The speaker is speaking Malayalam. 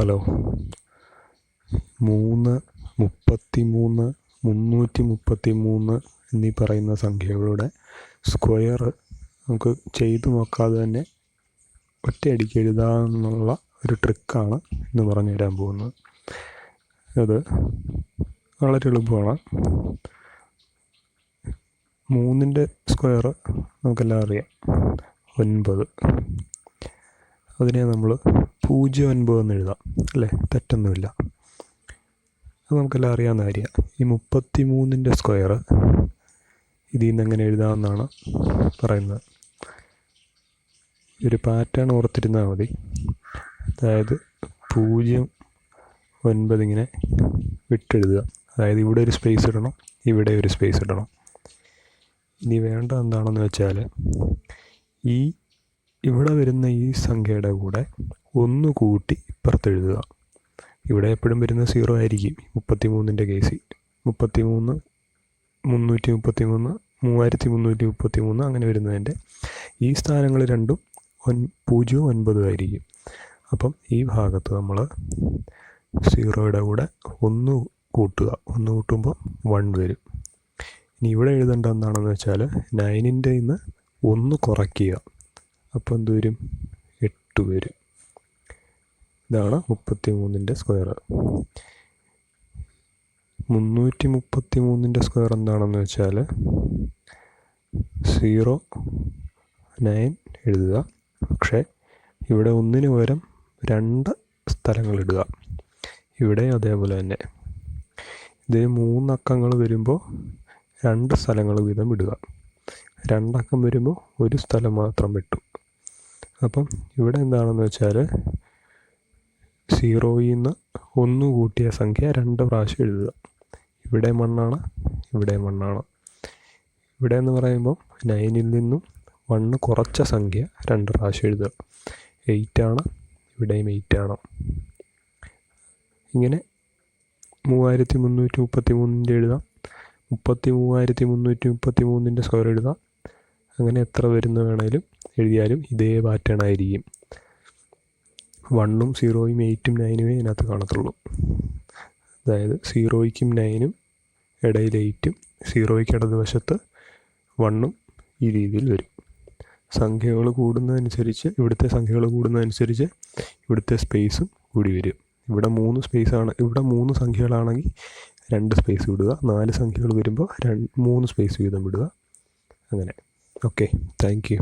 ഹലോ 3, 33, 333 എന്നീ പറയുന്ന സംഖ്യകളുടെ സ്ക്വയർ നമുക്ക് ചെയ്തു നോക്കാതെ തന്നെ ഒറ്റയടിക്ക് എഴുതാമെന്നുള്ള ഒരു ട്രിക്കാണ് ഇന്ന് പറഞ്ഞു തരാൻ പോകുന്നത്. അത് വളരെ എളുപ്പമാണ്. 3ൻ്റെ സ്ക്വയർ നമുക്കെല്ലാം അറിയാം, 9. അതിനെ നമ്മൾ 0,9 എന്ന് എഴുതാം അല്ലേ, തെറ്റൊന്നുമില്ല. അത് നമുക്കെല്ലാം അറിയാവുന്ന കാര്യമാണ്. ഈ 33ൻ്റെ സ്ക്വയർ ഇതിൽ നിന്ന് എങ്ങനെ എഴുതാമെന്നാണ് പറയുന്നത്. ഒരു പാറ്റേൺ ഓർത്തിരുന്നാൽ മതി. അതായത് 0, 9 ഇങ്ങനെ വിട്ടെഴുതുക. അതായത് ഇവിടെ ഒരു സ്പേസ് ഇടണം, ഇവിടെ ഒരു സ്പേസ് ഇടണം. ഇനി വേണ്ട എന്താണെന്ന് വെച്ചാൽ ഇവിടെ വരുന്ന ഈ സംഖ്യയുടെ കൂടെ 1 കൂട്ടി ഇപ്പുറത്തെഴുതുക. ഇവിടെ എപ്പോഴും വരുന്ന 0 ആയിരിക്കും 33ൻ്റെ കേസിൽ. 33, 333, 3333 അങ്ങനെ വരുന്നതിൻ്റെ ഈ സ്ഥാനങ്ങൾ രണ്ടും 0, 9 ആയിരിക്കും. അപ്പം ഈ ഭാഗത്ത് നമ്മൾ 0യുടെ കൂടെ 1 കൂട്ടുക. 1 കൂട്ടുമ്പോൾ 1 വരും. ഇനി ഇവിടെ എഴുതേണ്ട എന്താണെന്ന് വെച്ചാൽ 9ൻ്റെ നിന്ന് 1 കുറയ്ക്കുക. അപ്പോൾ എന്ത് വരും? 8 വരും. ഇതാണ് 33ൻ്റെ സ്ക്വയർ. 333ൻ്റെ സ്ക്വയർ എന്താണെന്ന് വെച്ചാൽ 0, 9 എഴുതുക. പക്ഷേ ഇവിടെ 1ന് പകരം 2 സ്ഥലങ്ങളിടുക. ഇവിടെ അതേപോലെ തന്നെ ഇതിന് 3 അക്കങ്ങൾ വരുമ്പോൾ 2 സ്ഥലങ്ങൾ വീതം ഇടുക. 2 അക്കം വരുമ്പോൾ 1 സ്ഥലം മാത്രം വിട്ടു. അപ്പം ഇവിടെ എന്താണെന്ന് വെച്ചാൽ 0യിൽ നിന്ന് 1 കൂട്ടിയ സംഖ്യ 2 പ്രാവശ്യം എഴുതുക. ഇവിടെ മണ്ണാണ്, ഇവിടെ മണ്ണാണ്. ഇവിടെ എന്ന് പറയുമ്പോൾ 9ൽ നിന്നും 1 കുറച്ച സംഖ്യ 2 പ്രാവശ്യം എഴുതുക. 8 ആണ്, ഇവിടെയും 8 ആണ്. ഇങ്ങനെ 3333ൻ്റെ എഴുതാം, 3333ൻ്റെ സ്ക്വയർ എഴുതാം. അങ്ങനെ എത്ര വരുന്ന വേണേലും എഴുതിയാലും ഇതേ പാറ്റേൺ ആയിരിക്കും. 1ഉം 0ഉം 8ഉം 9ഉം ഇതിനകത്ത് കാണത്തുള്ളൂ. അതായത് 0യ്ക്കും 9ഉം ഇടയിൽ 8ഉം 0യ്ക്ക് ഇടതുവശത്ത് 1ഉം ഈ രീതിയിൽ വരും. സംഖ്യകൾ കൂടുന്നതനുസരിച്ച് ഇവിടുത്തെ ഇവിടുത്തെ സ്പേസും കൂടി വരും. ഇവിടെ 3 സ്പേസാണ്, ഇവിടെ 3 സംഖ്യകളാണെങ്കിൽ 2 സ്പേസ് വിടുക. 4 സംഖ്യകൾ വരുമ്പോൾ 3 സ്പേസ് വീതം വിടുക. അങ്ങനെ. Okay, thank you.